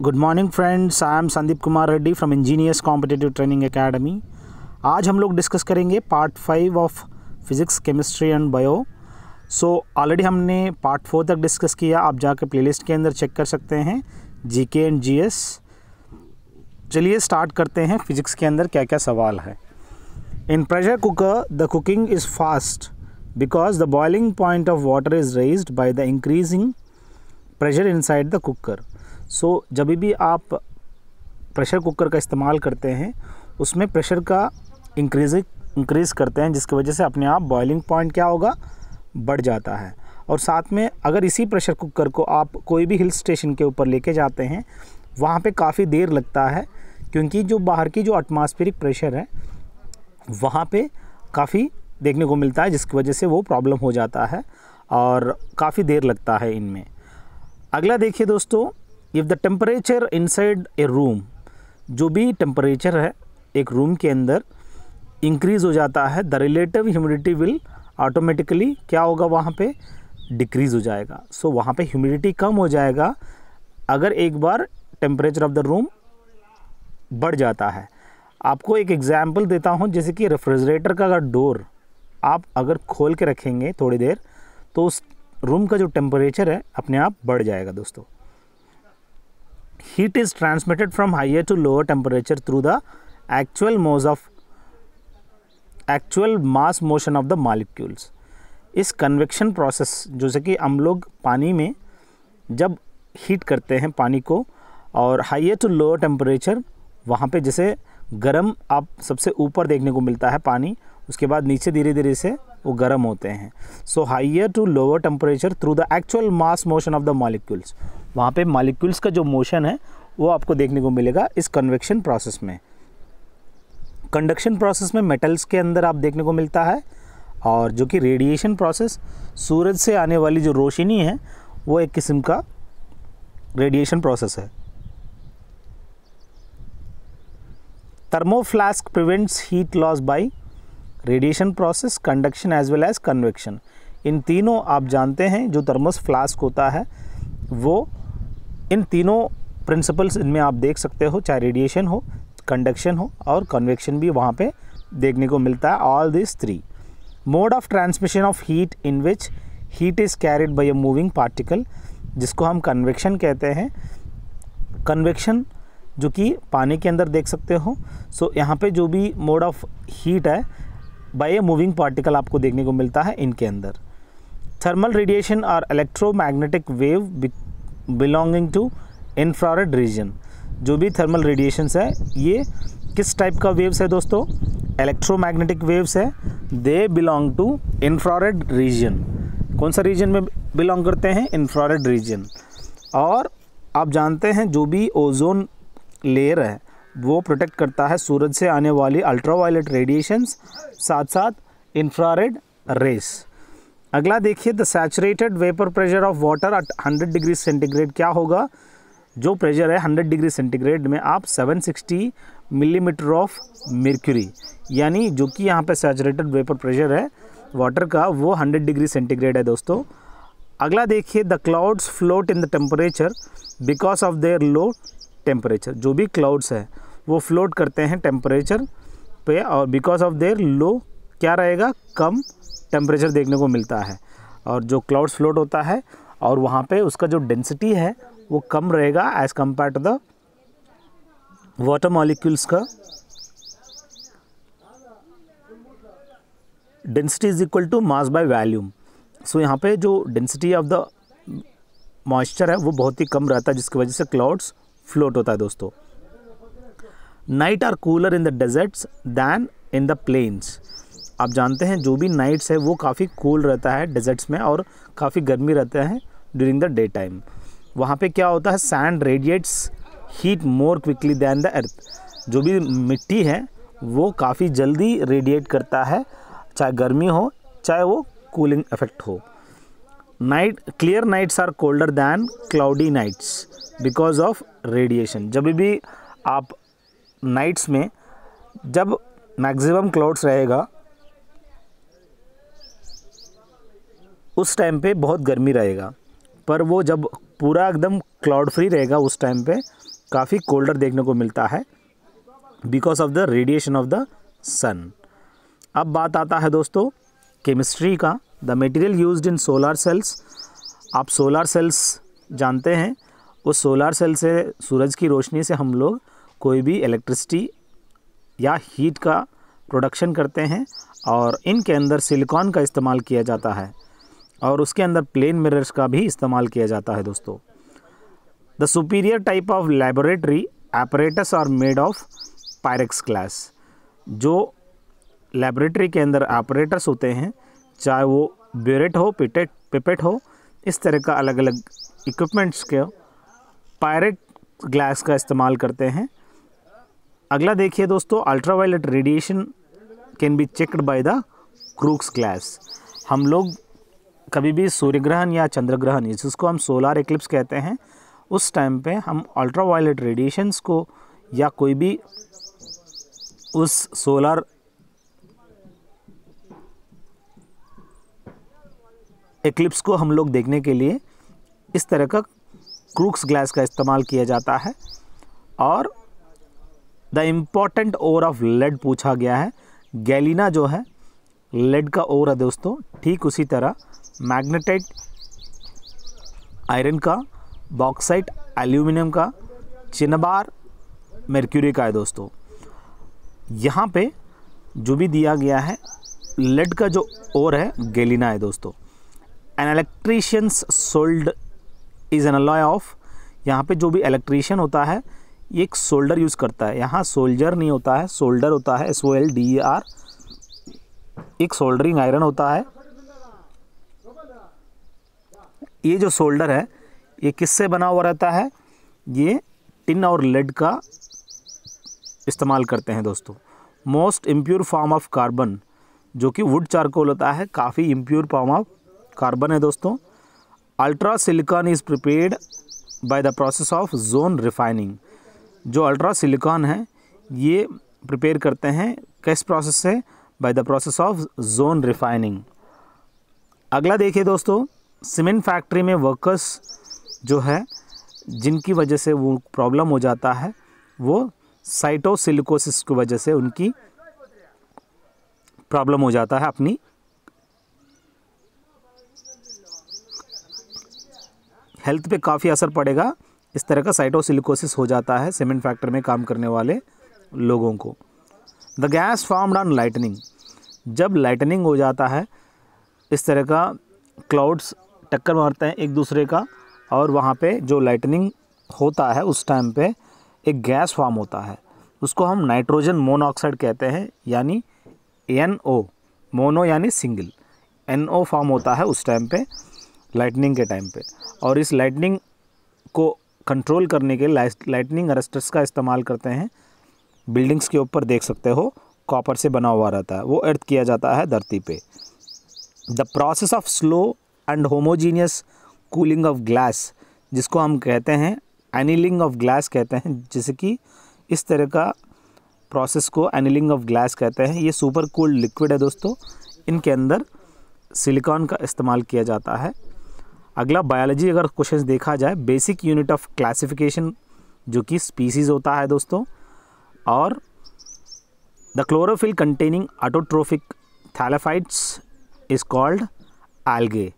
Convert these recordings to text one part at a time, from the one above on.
Good morning friends, I am Sandeep Kumar Reddy from engineers competitive training academy. आज हम लोग discuss करेंगे part 5 of physics, chemistry and bio. So already हमने part 4 तक discuss किया, आप जाकर प्लेलिस्ट के अंदर चेक कर सकते हैं, जीके एंड जीएस। चलिए स्टार्ट करते हैं, फिज़िक्स के अंदर क्या क्या सवाल है। In pressure cooker the cooking is fast because the boiling point of water is raised by the increasing pressure inside the cooker. So जब भी आप प्रेशर कुकर का इस्तेमाल करते हैं उसमें प्रेशर का इंक्रीज़ करते हैं, जिसकी वजह से अपने आप बॉइलिंग पॉइंट क्या होगा, बढ़ जाता है। और साथ में अगर इसी प्रेशर कुकर को आप कोई भी हिल स्टेशन के ऊपर लेके जाते हैं, वहाँ पे काफ़ी देर लगता है, क्योंकि जो बाहर की जो एटमॉस्फेरिक प्रेशर है वहाँ पे काफ़ी देखने को मिलता है, जिसकी वजह से वो प्रॉब्लम हो जाता है और काफ़ी देर लगता है इनमें। अगला देखिए दोस्तों, if the temperature inside a room, जो भी टेम्परेचर है एक रूम के अंदर इंक्रीज़ हो जाता है, the relative humidity will automatically क्या होगा, वहाँ पे डिक्रीज़ हो जाएगा। सो वहाँ पे ह्यूमिडिटी कम हो जाएगा अगर एक बार टेम्परेचर ऑफ द रूम बढ़ जाता है। आपको एक एग्जांपल देता हूँ, जैसे कि रेफ्रिजरेटर का अगर डोर आप अगर खोल के रखेंगे थोड़ी देर, तो उस रूम का जो टेम्परेचर है अपने आप बढ़ जाएगा दोस्तों। Heat is transmitted from higher to lower temperature through the actual mass motion of the molecules. इस कन्वेक्शन प्रोसेस, जैसे कि हम लोग पानी में जब हीट करते हैं पानी को, और हाइयर टू लोअर टेम्परेचर, वहाँ पे जैसे गर्म आप सबसे ऊपर देखने को मिलता है पानी, उसके बाद नीचे धीरे धीरे से वो गर्म होते हैं। So higher to lower temperature through the actual mass motion of the molecules, वहाँ पे मॉलिक्यूल्स का जो मोशन है वो आपको देखने को मिलेगा इस कन्वेक्शन प्रोसेस में। कंडक्शन प्रोसेस में मेटल्स के अंदर आप देखने को मिलता है, और जो कि रेडिएशन प्रोसेस, सूरज से आने वाली जो रोशनी है वो एक किस्म का रेडिएशन प्रोसेस है। Thermoflask prevents heat loss by radiation process, conduction as well as convection. इन तीनों आप जानते हैं, जो थर्मोस फ्लास्क होता है वो इन तीनों प्रिंसिपल्स इनमें आप देख सकते हो, चाहे रेडिएशन हो, कंडक्शन हो और कन्वेक्शन भी वहाँ पे देखने को मिलता है। All this three mode of transmission of heat in which heat is carried by a moving particle, जिसको हम कन्वेक्शन कहते हैं। कन्वेक्शन जो कि पानी के अंदर देख सकते हो। सो यहाँ पे जो भी मोड ऑफ हीट है बाय ए मूविंग पार्टिकल आपको देखने को मिलता है इनके अंदर। थर्मल रेडिएशन और electromagnetic wave belonging to infrared region, जो भी थर्मल रेडिएशंस है ये किस टाइप का वेव्स है दोस्तों, इलेक्ट्रोमैग्नेटिक वेव्स है। They belong to infrared region. कौन सा रीजन में बिलोंग करते हैं, इंफ्रारेड रीजन। और आप जानते हैं जो भी ओजोन लेयर है वो प्रोटेक्ट करता है सूरज से आने वाली अल्ट्रावायलेट रेडिएशंस, साथ साथ इंफ्रारेड रेस। अगला देखिए, the saturated vapour pressure of water at 100 degree centigrade क्या होगा। जो प्रेशर है 100 डिग्री सेंटीग्रेड में आप 760 मिलीमीटर ऑफ मर्क्यूरी, यानी जो कि यहाँ पे सैचुरेटेड वेपर प्रेशर है वाटर का वो 100 डिग्री सेंटीग्रेड है दोस्तों। अगला देखिए, the clouds float in the temperature because of their low temperature. जो भी क्लाउड्स है वो फ्लोट करते हैं टेम्परेचर पे, और बिकॉज ऑफ देयर लो क्या रहेगा, कम टेम्परेचर देखने को मिलता है। और जो क्लाउड्स फ्लोट होता है और वहाँ पे उसका जो डेंसिटी है वो कम रहेगा as compared to the water molecules का। Density is equal to mass by volume. So यहाँ पे जो डेंसिटी ऑफ द मॉइस्चर है वो बहुत ही कम रहता है, जिसकी वजह से क्लाउड्स फ्लोट होता है दोस्तों। Night are cooler in the deserts than in the plains. आप जानते हैं जो भी नाइट्स है वो काफ़ी कूल रहता है डेजर्ट्स में, और काफ़ी गर्मी रहता है ड्यूरिंग द डे टाइम। वहाँ पे क्या होता है, sand radiates heat more quickly than the earth. जो भी मिट्टी है वो काफ़ी जल्दी रेडिएट करता है, चाहे गर्मी हो चाहे वो कूलिंग इफेक्ट हो। Night clear nights are colder than cloudy nights because of radiation. जब भी आप नाइट्स में जब मैक्सिमम क्लाउड्स रहेगा उस टाइम पे बहुत गर्मी रहेगा, पर वो जब पूरा एकदम क्लाउड फ्री रहेगा उस टाइम पे काफ़ी कोल्डर देखने को मिलता है because of the radiation of the sun. अब बात आता है दोस्तों केमिस्ट्री का। The material used in solar cells. आप सोलर सेल्स जानते हैं, उस सोलर सेल से सूरज की रोशनी से हम लोग कोई भी इलेक्ट्रिसिटी या हीट का प्रोडक्शन करते हैं और इनके अंदर सिलिकॉन का इस्तेमाल किया जाता है और उसके अंदर प्लेन मिरर्स का भी इस्तेमाल किया जाता है दोस्तों। The superior type of laboratory apparatus are made of Pyrex glass. जो लेबोरेटरी के अंदर apparatus होते हैं, चाहे वो ब्यूरेट हो, पिपेट हो, इस तरह का अलग अलग इक्विपमेंट्स के पायरेट ग्लास का इस्तेमाल करते हैं। अगला देखिए दोस्तों, ultraviolet radiation can be checked by the crooks glass. हम लोग कभी भी सूर्य ग्रहण या चंद्र ग्रहण, जिसको हम सोलर एक्लिप्स कहते हैं, उस टाइम पे हम अल्ट्रावायलेट रेडिएशंस को या कोई भी उस सोलर एक्लिप्स को हम लोग देखने के लिए इस तरह का क्रूक्स ग्लास का इस्तेमाल किया जाता है। और the important ore of lead पूछा गया है। गैलिना जो है लेड का ओर है दोस्तों, ठीक उसी तरह मैग्नेटाइट आयरन का, बॉक्साइट एल्यूमिनियम का, चिनबार मर्क्यूरी का है दोस्तों। यहाँ पे जो भी दिया गया है लेड का जो ओर है गैलिना है दोस्तों। An electrician's solder is an alloy of. यहाँ पे जो भी इलेक्ट्रीशियन होता है ये एक सोल्डर यूज़ करता है। यहाँ सोल्जर नहीं होता है, सोल्डर होता है, SOLDER। एक सोल्डरिंग आयरन होता है। ये जो सोल्डर है ये किससे बना हुआ रहता है? ये टिन और लेड का इस्तेमाल करते हैं दोस्तों। Most impure form of carbon, जो कि वुड चारकोल होता है, काफ़ी इम्प्योर फॉर्म ऑफ कार्बन है दोस्तों। Ultra silicon is prepared by the process of zone refining. जो अल्ट्रा सिलिकॉन है ये प्रिपेयर करते हैं किस प्रोसेस से? By the process of zone refining. अगला देखिए दोस्तों, सीमेंट फैक्ट्री में वर्कर्स जो है जिनकी वजह से वो प्रॉब्लम हो जाता है, वो साइटोसिलिकोसिस की वजह से उनकी प्रॉब्लम हो जाता है, अपनी हेल्थ पे काफ़ी असर पड़ेगा। इस तरह का साइटोसिलिकोसिस हो जाता है सीमेंट फैक्ट्री में काम करने वाले लोगों को। The gas formed on lightning. जब लाइटनिंग हो जाता है, इस तरह का क्लाउड्स टक्कर मारते हैं एक दूसरे का और वहाँ पे जो लाइटनिंग होता है उस टाइम पे एक गैस फॉर्म होता है, उसको हम नाइट्रोजन मोनोऑक्साइड कहते हैं, यानी NO। मोनो यानी सिंगल, NO फॉर्म होता है उस टाइम पे लाइटनिंग के टाइम पे। और इस लाइटनिंग को कंट्रोल करने के लाइटनिंग अरेस्टर्स का इस्तेमाल करते हैं। बिल्डिंग्स के ऊपर देख सकते हो कॉपर से बना हुआ रहता है, वो अर्थ किया जाता है धरती पे। The process of slow and homogeneous cooling of glass, जिसको हम कहते हैं एनीलिंग ऑफ ग्लास कहते हैं, जैसे कि इस तरह का प्रोसेस को एनीलिंग ऑफ ग्लास कहते हैं। ये सुपर कूल्ड लिक्विड है दोस्तों, इनके अंदर सिलिकॉन का इस्तेमाल किया जाता है। अगला बायोलॉजी अगर क्वेश्चन देखा जाए, बेसिक यूनिट ऑफ क्लासिफिकेशन जो कि स्पीसीज़ होता है दोस्तों। और the chlorophyll containing autotrophic thallophytes is called algae.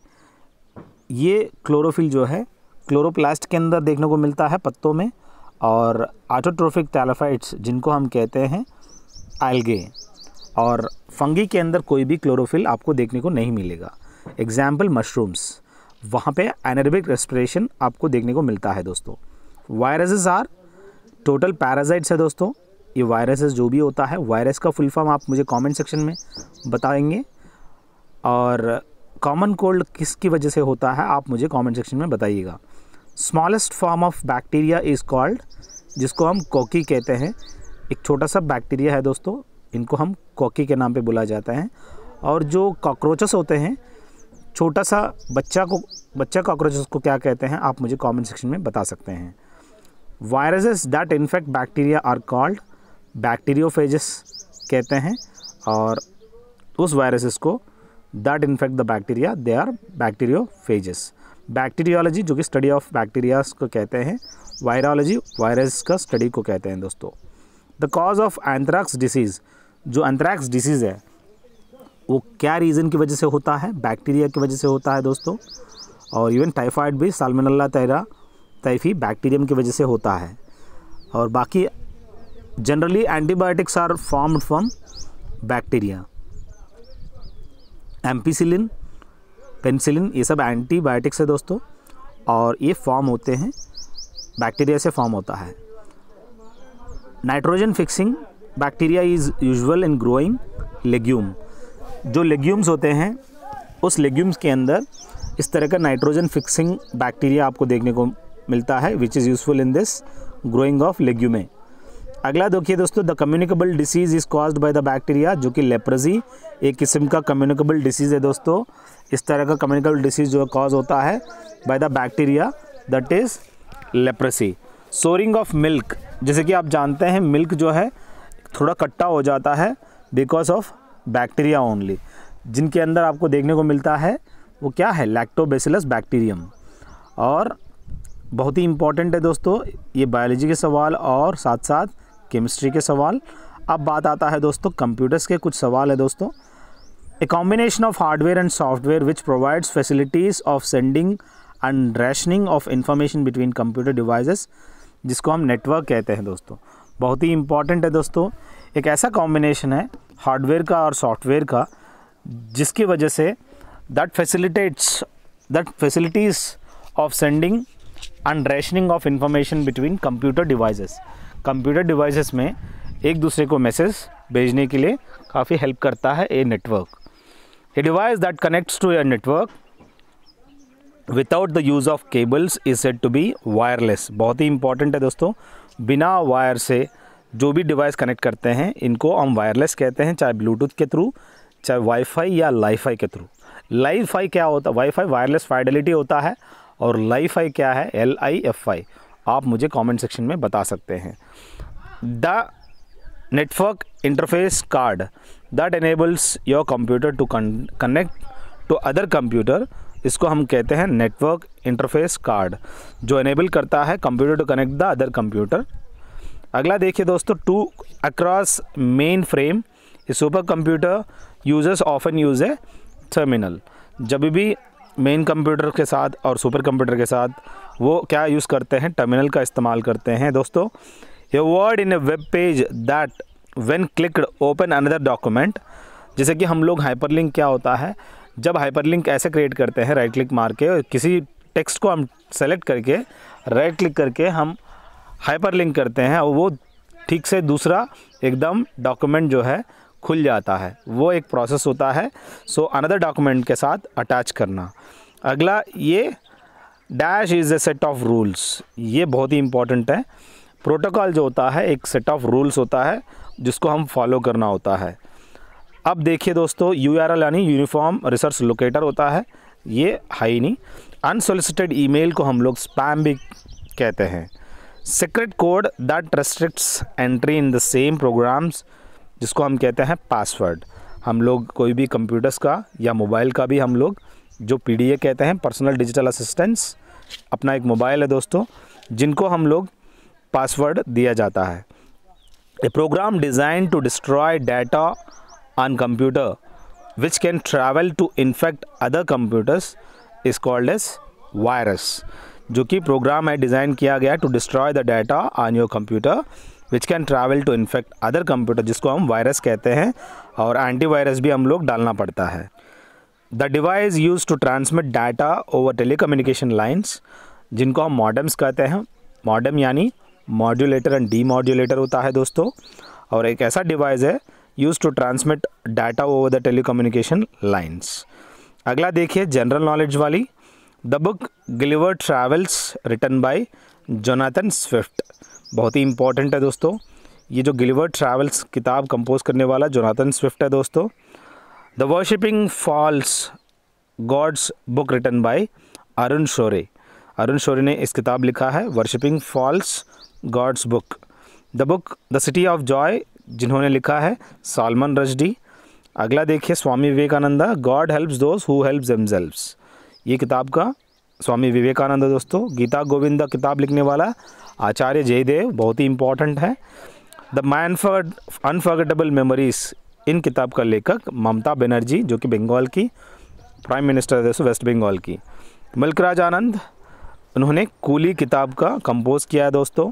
ये क्लोरोफिल जो है क्लोरोप्लास्ट के अंदर देखने को मिलता है पत्तों में, और ऑटोट्रोफिक थैलाफाइट्स जिनको हम कहते हैं एल्गे। और फंगी के अंदर कोई भी क्लोरोफिल आपको देखने को नहीं मिलेगा। एग्जाम्पल मशरूम्स, वहाँ पे एनारोबिक रेस्पिरेशन आपको देखने को मिलता है दोस्तों। वायरसेस आर टोटल पैरासाइट्स है दोस्तों। ये वायरसेस जो भी होता है, वायरस का फुल फॉर्म आप मुझे कमेंट सेक्शन में बताएंगे। और कॉमन कोल्ड किसकी वजह से होता है आप मुझे कमेंट सेक्शन में बताइएगा। Smallest form of bacteria is called, जिसको हम कोकी कहते हैं। एक छोटा सा बैक्टीरिया है दोस्तों, इनको हम कोकी के नाम पे बुलाया जाता है। और जो कॉकरोचेस होते हैं, छोटा सा बच्चा कॉकरोचेस को क्या कहते हैं आप मुझे कमेंट सेक्शन में बता सकते हैं। Viruses that infect bacteria are called bacteriophages कहते हैं। और उस वायरसेस को that infect the bacteria they are bacteriophages. Bacteriology जो कि स्टडी ऑफ बैक्टीरियाज को कहते हैं, वायरोलॉजी वायरस का स्टडी को कहते हैं दोस्तों। The cause of anthrax disease, जो एंथ्रैक्स डिसीज़ है वो क्या रीज़न की वजह से होता है, बैक्टीरिया की वजह से होता है दोस्तों। और इवन टाइफाइड भी साल्मोनेला टाइफी बैक्टीरियम की वजह से होता है। और बाकी generally antibiotics are formed from bacteria. Ampicillin, penicillin ये सब एंटीबायोटिक्स है दोस्तों, और ये फॉर्म होते हैं बैक्टीरिया से फॉर्म होता है। Nitrogen fixing bacteria is usual in growing legume. जो लेग्यूम्स होते हैं उस लेग्यूम्स के अंदर इस तरह का नाइट्रोजन फिक्सिंग बैक्टीरिया आपको देखने को मिलता है, which is useful in this growing of legume. अगला देखिए दोस्तों, the communicable disease is caused by the bacteria, जो कि लेप्रोसी एक किस्म का कम्युनिकेबल डिसीज़ है दोस्तों। इस तरह का कम्युनिकेबल डिसीज़ जो कॉज होता है by the bacteria, that is leprosy. Souring of milk, जैसे कि आप जानते हैं मिल्क जो है थोड़ा खट्टा हो जाता है बिकॉज ऑफ बैक्टीरिया ओनली। जिनके अंदर आपको देखने को मिलता है वो क्या है, लैक्टोबैसिलस बैक्टीरियम। और बहुत ही इम्पॉर्टेंट है दोस्तों ये बायोलॉजी के सवाल और साथ साथ केमिस्ट्री के सवाल। अब बात आता है दोस्तों कंप्यूटर्स के कुछ सवाल है दोस्तों। A combination of hardware and software which provides facilities of sending end rationing of information between computer devices, जिसको हम नेटवर्क कहते हैं दोस्तों। बहुत ही इम्पॉर्टेंट है दोस्तों, एक ऐसा कॉम्बिनेशन है हार्डवेयर का और सॉफ्टवेयर का जिसकी वजह say that facilities of sending end rationing of information between computer devices. Computer devices में एक दूसरे को मैसेज भेजने के लिए काफ़ी हेल्प करता है a network. A device that connects to a network without the use of cables is said to be wireless. बहुत ही इंपॉर्टेंट है दोस्तों, बिना वायर से जो भी डिवाइस कनेक्ट करते हैं इनको हम वायरलेस कहते हैं, चाहे ब्लूटूथ के थ्रू, चाहे वाईफाई या लाईफाई के थ्रू। लाईफाई क्या होता है, वाईफाई वायरलेस फाइडेलिटी होता है, और लाईफाई क्या है, LIFI। आप मुझे कमेंट सेक्शन में बता सकते हैं। The network interface card that enables your computer to connect to other computer, इसको हम कहते हैं नेटवर्क इंटरफेस कार्ड, जो एनेबल करता है computer to connect the other computer. अगला देखिए दोस्तों, to access mainframe super computer users often use a terminal. जब भी मेन कंप्यूटर के साथ और सुपर कंप्यूटर के साथ वो क्या यूज़ करते हैं, टर्मिनल का इस्तेमाल करते हैं दोस्तों। A word in A web page that when clicked open another document, जैसे कि हम लोग हाइपरलिंक क्या होता है, जब हाइपरलिंक ऐसे क्रिएट करते हैं राइट क्लिक मार के, किसी टेक्स्ट को हम सेलेक्ट करके राइट क्लिक करके हम हाइपरलिंक करते हैं और वो ठीक से दूसरा एकदम डॉक्यूमेंट जो है खुल जाता है, वो एक प्रोसेस होता है। सो अनदर डॉक्यूमेंट के साथ अटैच करना। अगला ये dash is a set of rules, ये बहुत ही इंपॉर्टेंट है। प्रोटोकॉल जो होता है एक सेट ऑफ रूल्स होता है जिसको हम फॉलो करना होता है। अब देखिए दोस्तों, URL यानी यूनिफॉर्म रिसोर्स लोकेटर होता है, ये है ही नहीं। अनसोलिसिटेड ईमेल को हम लोग स्पैम भी कहते हैं। Secret code that restricts entry in the same programs, जिसको हम कहते हैं पासवर्ड। हम लोग कोई भी कंप्यूटर्स का या मोबाइल का भी हम लोग जो PDA कहते हैं, पर्सनल डिजिटल असिस्टेंट्स, अपना एक मोबाइल है दोस्तों, जिनको हम लोग पासवर्ड दिया जाता है। A program design to destroy data on computer which can travel to infect other computers is called as virus. जो कि प्रोग्राम है डिज़ाइन किया गया to destroy the data on your computer which can travel to infect other computer, जिसको हम virus कहते हैं। और एंटीवायरस भी हम लोग डालना पड़ता है। The device use to transmit data over telecommunication lines, जिनको हम मॉडेम्स कहते हैं। मॉडेम यानी मॉड्यूलेटर एंड डीमॉड्यूलेटर होता है दोस्तों, और एक ऐसा डिवाइस है use to transmit data over the telecommunication lines. अगला देखिए जनरल नॉलेज वाली, the book Gulliver travels written by Jonathan Swift. बहुत ही इंपॉर्टेंट है दोस्तों, ये जो गिलिवर ट्रैवल्स किताब कंपोज करने वाला जोनाथन स्विफ्ट है दोस्तों। The worshipping false gods book written by Arun Shourie. Arun Shourie ने इस किताब लिखा है worshipping false gods book. The book the city of joy, जिन्होंने लिखा है सालमन रश्दी। अगला देखिए Swami Vivekananda, God helps those who helps themselves. ये किताब का स्वामी विवेकानंद दोस्तों। गीता गोविंदा किताब लिखने वाला आचार्य जयदेव, बहुत ही इम्पॉर्टेंट है। The man for unforgettable memories, इन किताब का लेखक ममता बनर्जी, जो कि बंगाल की प्राइम मिनिस्टर है दोस्तों, वेस्ट बंगाल की। मल्लिकराज आनंद, उन्होंने कूली किताब का कंपोज किया है दोस्तों।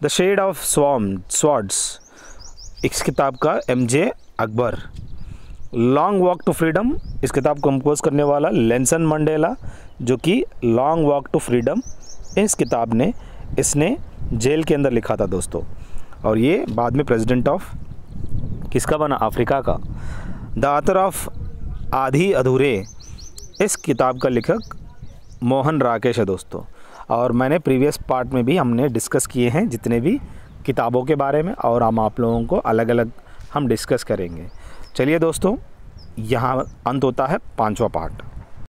द शेड ऑफ स्वॉर्ड्स, इस किताब का MJ अकबर। लॉन्ग वॉक टू फ्रीडम, इस किताब को कंपोज करने वाला नेल्सन मंडेला, जो कि लॉन्ग वॉक टू फ्रीडम इस किताब ने इसने जेल के अंदर लिखा था दोस्तों, और ये बाद में प्रेसिडेंट ऑफ किसका बना, अफ्रीका का। द ऑथर ऑफ आधी अधूरे, इस किताब का लेखक मोहन राकेश है दोस्तों। और मैंने प्रीवियस पार्ट में भी हमने डिस्कस किए हैं जितने भी किताबों के बारे में, और हम आप लोगों को अलग अलग हम डिस्कस करेंगे। चलिए दोस्तों, यहाँ अंत होता है 5वां पार्ट।